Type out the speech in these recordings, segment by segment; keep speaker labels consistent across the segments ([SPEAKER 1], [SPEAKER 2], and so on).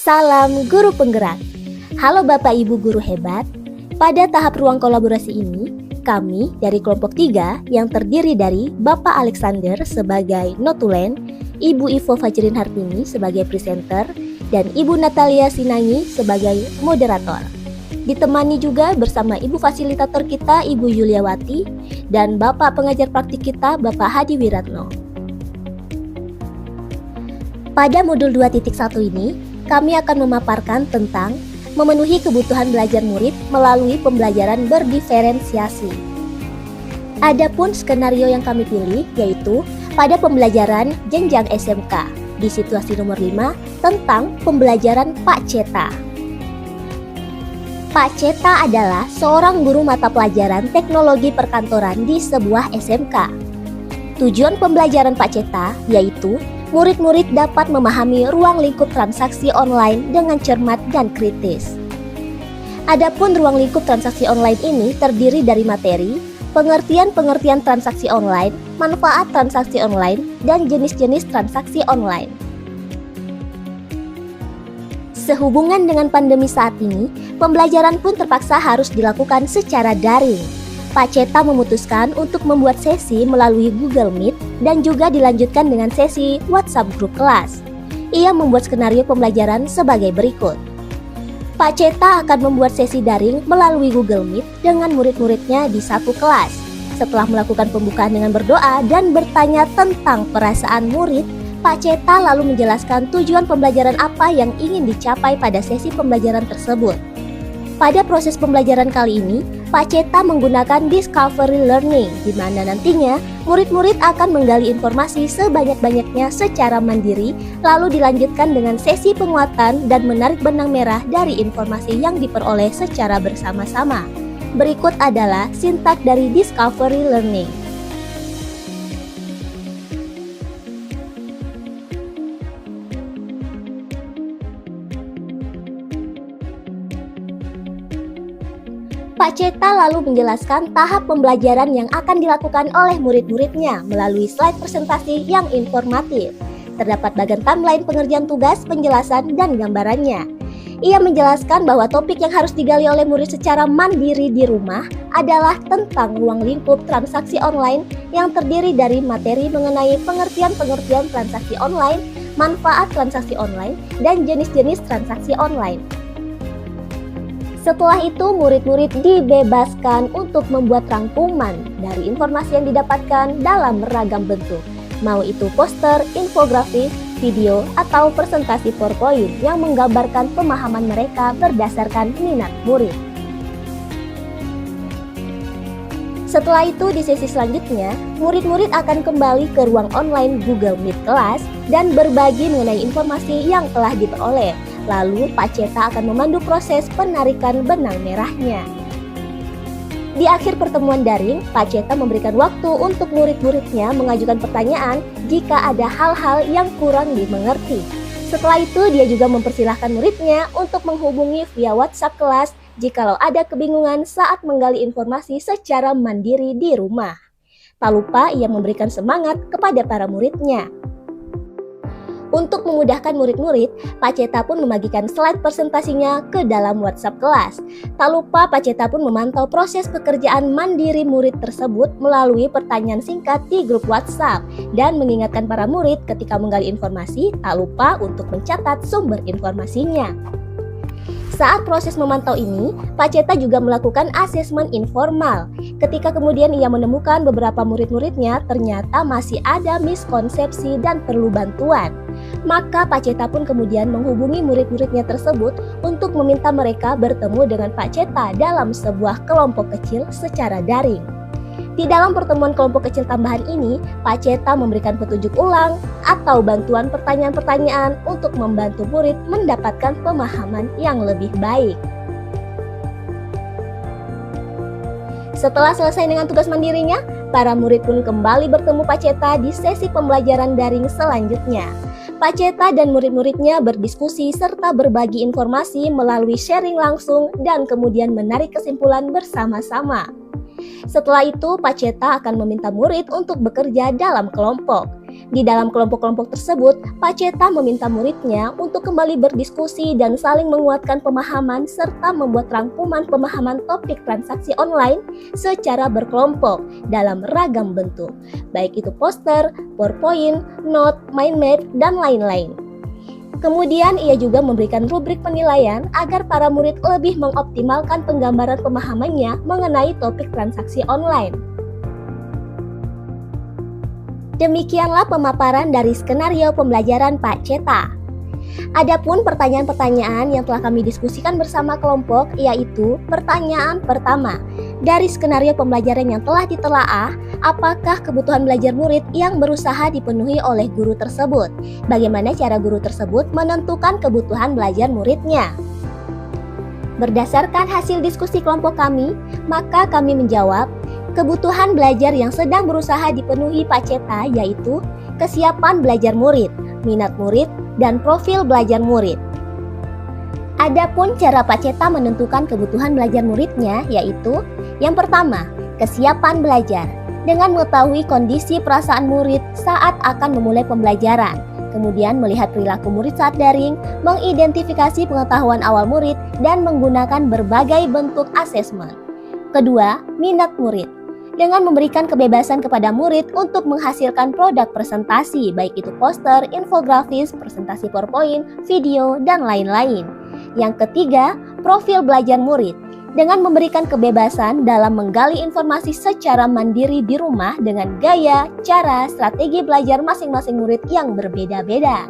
[SPEAKER 1] Salam guru penggerak. Halo Bapak Ibu guru hebat. Pada tahap ruang kolaborasi ini, kami dari kelompok 3 yang terdiri dari Bapak Alexander sebagai notulen, Ibu Ivo Fajrin Hartini sebagai presenter, dan Ibu Natalia Sinangi sebagai moderator. Ditemani juga bersama Ibu fasilitator kita Ibu Yuliawati dan Bapak pengajar praktik kita Bapak Hadi Wiratno. Pada modul 2.1 ini, kami akan memaparkan tentang memenuhi kebutuhan belajar murid melalui pembelajaran berdiferensiasi. Adapun skenario yang kami pilih yaitu pada pembelajaran jenjang SMK di situasi nomor 5 tentang pembelajaran Pak Ceta. Pak Ceta adalah seorang guru mata pelajaran teknologi perkantoran di sebuah SMK. Tujuan pembelajaran Pak Ceta yaitu murid-murid dapat memahami ruang lingkup transaksi online dengan cermat dan kritis. Adapun ruang lingkup transaksi online ini terdiri dari materi, pengertian transaksi online, manfaat transaksi online, dan jenis-jenis transaksi online. Sehubungan dengan pandemi saat ini, pembelajaran pun terpaksa harus dilakukan secara daring. Pak Ceta memutuskan untuk membuat sesi melalui Google Meet dan juga dilanjutkan dengan sesi WhatsApp grup kelas. Ia membuat skenario pembelajaran sebagai berikut. Pak Ceta akan membuat sesi daring melalui Google Meet dengan murid-muridnya di satu kelas. Setelah melakukan pembukaan dengan berdoa dan bertanya tentang perasaan murid, Pak Ceta lalu menjelaskan tujuan pembelajaran apa yang ingin dicapai pada sesi pembelajaran tersebut. Pada proses pembelajaran kali ini, Pak Ceta menggunakan discovery learning, di mana nantinya murid-murid akan menggali informasi sebanyak-banyaknya secara mandiri, lalu dilanjutkan dengan sesi penguatan dan menarik benang merah dari informasi yang diperoleh secara bersama-sama. Berikut adalah sintak dari discovery learning. Pak Ceta lalu menjelaskan tahap pembelajaran yang akan dilakukan oleh murid-muridnya melalui slide presentasi yang informatif. Terdapat bagian timeline pengerjaan tugas, penjelasan, dan gambarannya. Ia menjelaskan bahwa topik yang harus digali oleh murid secara mandiri di rumah adalah tentang ruang lingkup transaksi online yang terdiri dari materi mengenai pengertian transaksi online, manfaat transaksi online, dan jenis-jenis transaksi online. Setelah itu, murid-murid dibebaskan untuk membuat rangkuman dari informasi yang didapatkan dalam beragam bentuk, mau itu poster, infografis, video, atau presentasi PowerPoint yang menggambarkan pemahaman mereka berdasarkan minat murid. Setelah itu, di sesi selanjutnya, murid-murid akan kembali ke ruang online Google Meet kelas dan berbagi mengenai informasi yang telah diperoleh. Lalu Pak Ceta akan memandu proses penarikan benang merahnya. Di akhir pertemuan daring, Pak Ceta memberikan waktu untuk murid-muridnya mengajukan pertanyaan jika ada hal-hal yang kurang dimengerti. Setelah itu, dia juga mempersilahkan muridnya untuk menghubungi via WhatsApp kelas jikalau ada kebingungan saat menggali informasi secara mandiri di rumah. Tak lupa ia memberikan semangat kepada para muridnya. Untuk memudahkan murid-murid, Pak Ceta pun membagikan slide presentasinya ke dalam WhatsApp kelas. Tak lupa Pak Ceta pun memantau proses pekerjaan mandiri murid tersebut melalui pertanyaan singkat di grup WhatsApp dan mengingatkan para murid ketika menggali informasi, tak lupa untuk mencatat sumber informasinya. Saat proses memantau ini, Pak Ceta juga melakukan asesmen informal. Ketika kemudian ia menemukan beberapa murid-muridnya ternyata masih ada miskonsepsi dan perlu bantuan. Maka Pak Ceta pun kemudian menghubungi murid-muridnya tersebut untuk meminta mereka bertemu dengan Pak Ceta dalam sebuah kelompok kecil secara daring. Di dalam pertemuan kelompok kecil tambahan ini, Pak Ceta memberikan petunjuk ulang atau bantuan pertanyaan-pertanyaan untuk membantu murid mendapatkan pemahaman yang lebih baik. Setelah selesai dengan tugas mandirinya, para murid pun kembali bertemu Pak Ceta di sesi pembelajaran daring selanjutnya. Pak Ceta dan murid-muridnya berdiskusi serta berbagi informasi melalui sharing langsung dan kemudian menarik kesimpulan bersama-sama. Setelah itu, Pak Ceta akan meminta murid untuk bekerja dalam kelompok. Di dalam kelompok-kelompok tersebut, Pak Ceta meminta muridnya untuk kembali berdiskusi dan saling menguatkan pemahaman serta membuat rangkuman pemahaman topik transaksi online secara berkelompok dalam ragam bentuk, baik itu poster, PowerPoint, note, mind map, dan lain-lain. Kemudian ia juga memberikan rubrik penilaian agar para murid lebih mengoptimalkan penggambaran pemahamannya mengenai topik transaksi online. Demikianlah pemaparan dari skenario pembelajaran Pak Ceta. Adapun pertanyaan-pertanyaan yang telah kami diskusikan bersama kelompok, yaitu pertanyaan pertama, dari skenario pembelajaran yang telah ditelaah, apakah kebutuhan belajar murid yang berusaha dipenuhi oleh guru tersebut? Bagaimana cara guru tersebut menentukan kebutuhan belajar muridnya? Berdasarkan hasil diskusi kelompok kami, maka kami menjawab, kebutuhan belajar yang sedang berusaha dipenuhi Pak Ceta yaitu kesiapan belajar murid, minat murid, dan profil belajar murid. Adapun cara Pak Ceta menentukan kebutuhan belajar muridnya yaitu yang pertama, kesiapan belajar dengan mengetahui kondisi perasaan murid saat akan memulai pembelajaran. Kemudian melihat perilaku murid saat daring, mengidentifikasi pengetahuan awal murid, dan menggunakan berbagai bentuk asesmen. Kedua, minat murid dengan memberikan kebebasan kepada murid untuk menghasilkan produk presentasi, baik itu poster, infografis, presentasi PowerPoint, video, dan lain-lain. Yang ketiga, profil belajar murid dengan memberikan kebebasan dalam menggali informasi secara mandiri di rumah dengan gaya, cara, strategi belajar masing-masing murid yang berbeda-beda.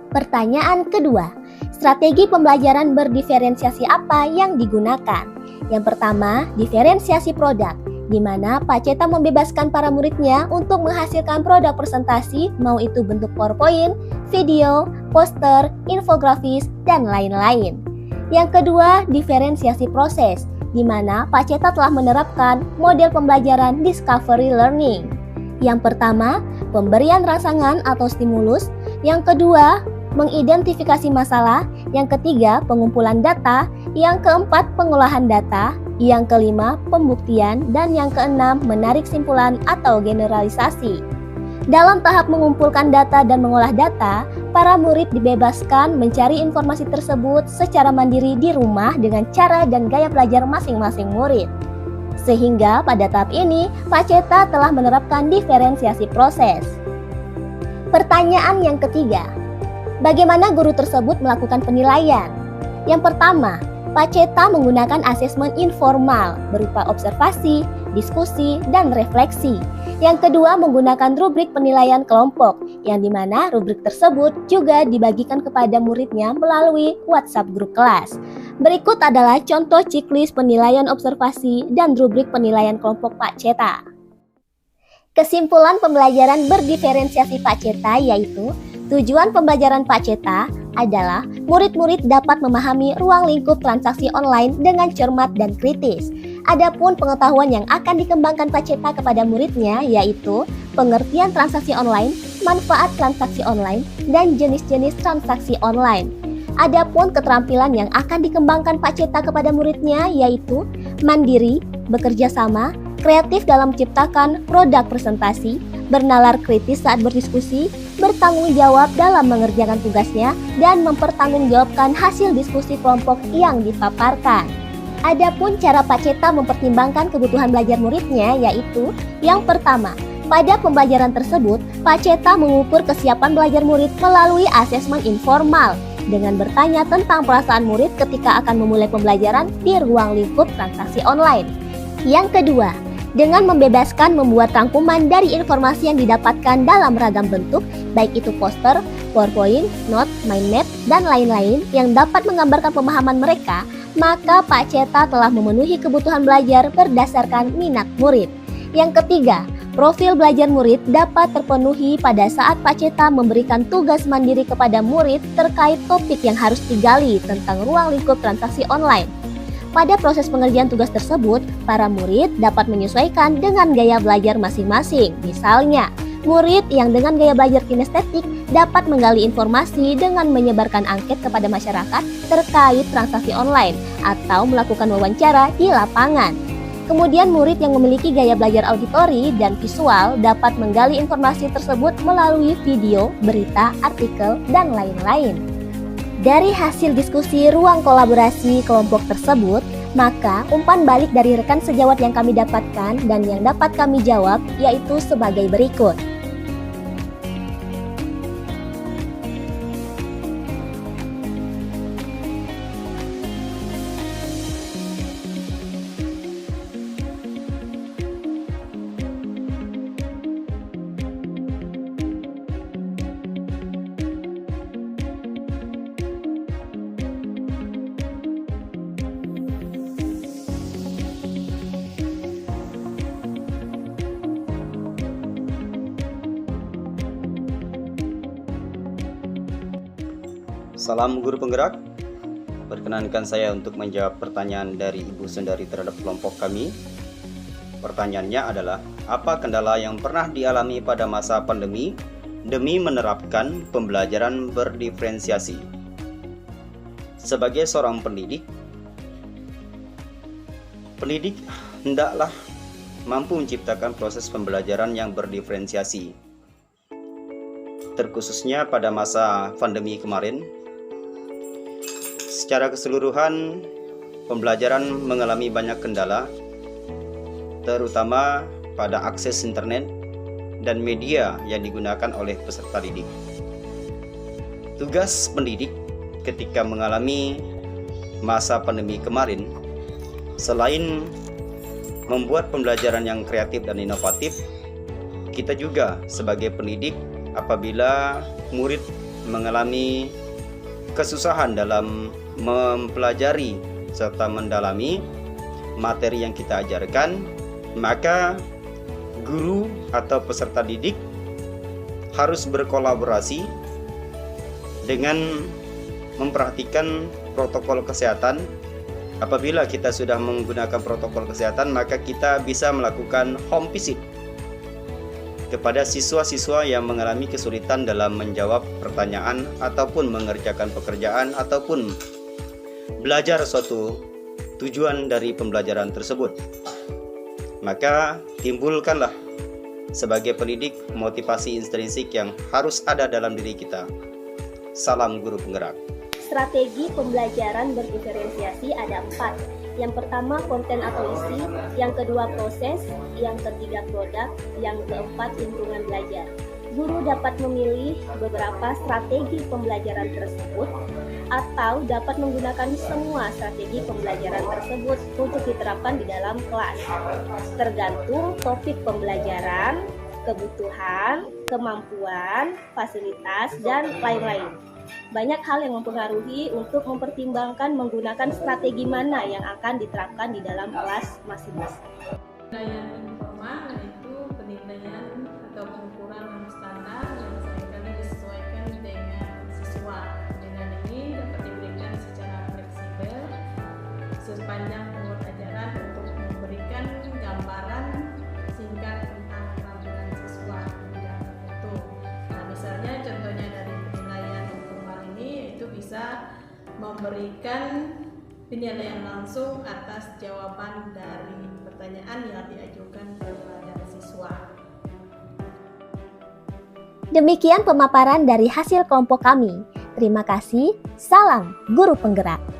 [SPEAKER 1] Pertanyaan kedua, strategi pembelajaran berdiferensiasi apa yang digunakan? Yang pertama, diferensiasi produk, di mana Pak Ceta membebaskan para muridnya untuk menghasilkan produk presentasi, mau itu bentuk PowerPoint, video, poster, infografis, dan lain-lain. Yang kedua, diferensiasi proses, di mana Pak Ceta telah menerapkan model pembelajaran discovery learning. Yang pertama, pemberian rangsangan atau stimulus. Yang kedua, mengidentifikasi masalah. Yang ketiga, pengumpulan data. Yang keempat, pengolahan data. Yang kelima, pembuktian. Dan yang keenam, menarik simpulan atau generalisasi. Dalam tahap mengumpulkan data dan mengolah data, para murid dibebaskan mencari informasi tersebut secara mandiri di rumah dengan cara dan gaya belajar masing-masing murid. Sehingga pada tahap ini, Pak Ceta telah menerapkan diferensiasi proses. Pertanyaan yang ketiga, bagaimana guru tersebut melakukan penilaian? Yang pertama, Pak Ceta menggunakan asesmen informal berupa observasi, diskusi, dan refleksi. Yang kedua, menggunakan rubrik penilaian kelompok, yang dimana rubrik tersebut juga dibagikan kepada muridnya melalui WhatsApp grup kelas. Berikut adalah contoh checklist penilaian observasi dan rubrik penilaian kelompok Pak Ceta. Kesimpulan pembelajaran berdiferensiasi Pak Ceta yaitu, tujuan pembelajaran Pak Ceta adalah murid-murid dapat memahami ruang lingkup transaksi online dengan cermat dan kritis. Adapun pengetahuan yang akan dikembangkan Pak Ceta kepada muridnya yaitu pengertian transaksi online, manfaat transaksi online, dan jenis-jenis transaksi online. Adapun keterampilan yang akan dikembangkan Pak Ceta kepada muridnya yaitu mandiri, bekerja sama, kreatif dalam menciptakan produk presentasi, bernalar kritis saat berdiskusi, bertanggung jawab dalam mengerjakan tugasnya, dan mempertanggungjawabkan hasil diskusi kelompok yang dipaparkan. Adapun cara Pak Ceta mempertimbangkan kebutuhan belajar muridnya yaitu, yang pertama, pada pembelajaran tersebut, Pak Ceta mengukur kesiapan belajar murid melalui asesmen informal dengan bertanya tentang perasaan murid ketika akan memulai pembelajaran di ruang lingkup transaksi online. Yang kedua, dengan membebaskan membuat rangkuman dari informasi yang didapatkan dalam ragam bentuk, baik itu poster, PowerPoint, note, mind map, dan lain-lain yang dapat menggambarkan pemahaman mereka, maka Pak Ceta telah memenuhi kebutuhan belajar berdasarkan minat murid. Yang ketiga, profil belajar murid dapat terpenuhi pada saat Pak Ceta memberikan tugas mandiri kepada murid terkait topik yang harus digali tentang ruang lingkup transaksi online. Pada proses pengerjaan tugas tersebut, para murid dapat menyesuaikan dengan gaya belajar masing-masing. Misalnya, murid yang dengan gaya belajar kinestetik dapat menggali informasi dengan menyebarkan angket kepada masyarakat terkait transaksi online atau melakukan wawancara di lapangan. Kemudian murid yang memiliki gaya belajar auditori dan visual dapat menggali informasi tersebut melalui video, berita, artikel, dan lain-lain. Dari hasil diskusi ruang kolaborasi kelompok tersebut, maka umpan balik dari rekan sejawat yang kami dapatkan dan yang dapat kami jawab yaitu sebagai berikut.
[SPEAKER 2] Salam guru penggerak. Perkenankan saya untuk menjawab pertanyaan dari Ibu Sundari terhadap kelompok kami. Pertanyaannya adalah, apa kendala yang pernah dialami pada masa pandemi demi menerapkan pembelajaran berdiferensiasi? Sebagai seorang pendidik hendaklah mampu menciptakan proses pembelajaran yang berdiferensiasi. Terkhususnya pada masa pandemi kemarin, secara keseluruhan pembelajaran mengalami banyak kendala, terutama pada akses internet dan media yang digunakan oleh peserta didik. Tugas pendidik ketika mengalami masa pandemi kemarin, selain membuat pembelajaran yang kreatif dan inovatif, kita juga sebagai pendidik apabila murid mengalami kesusahan dalam mempelajari serta mendalami materi yang kita ajarkan, maka guru atau peserta didik harus berkolaborasi dengan memperhatikan protokol kesehatan. Apabila kita sudah menggunakan protokol kesehatan, maka kita bisa melakukan home visit kepada siswa-siswa yang mengalami kesulitan dalam menjawab pertanyaan ataupun mengerjakan pekerjaan ataupun belajar suatu tujuan dari pembelajaran tersebut. Maka timbulkanlah sebagai pendidik motivasi intrinsik yang harus ada dalam diri kita. Salam guru penggerak.
[SPEAKER 1] Strategi pembelajaran berdiferensiasi ada 4. Yang pertama konten atau isi, yang kedua proses, yang ketiga produk, yang keempat lingkungan belajar. Guru dapat memilih beberapa strategi pembelajaran tersebut atau dapat menggunakan semua strategi pembelajaran tersebut untuk diterapkan di dalam kelas. Tergantung topik pembelajaran, kebutuhan, kemampuan, fasilitas, dan lain-lain. Banyak hal yang mempengaruhi untuk mempertimbangkan menggunakan strategi mana yang akan diterapkan di dalam kelas masing-masing.
[SPEAKER 3] Penilaian informal yaitu penilaian atau pengukuran standar yang seringkali disesuaikan dengan siswa. Penilaian ini dapat diberikan secara fleksibel sepanjang menurut ajaran untuk memberikan gambaran singkat tentang kemampuan siswa di bidang tertentu. Nah, misalnya contohnya dari penilaian informal ini yaitu bisa memberikan penilaian langsung atas jawaban dari pertanyaan yang diajukan kepada siswa.
[SPEAKER 1] Demikian pemaparan dari hasil kelompok kami. Terima kasih. Salam guru penggerak.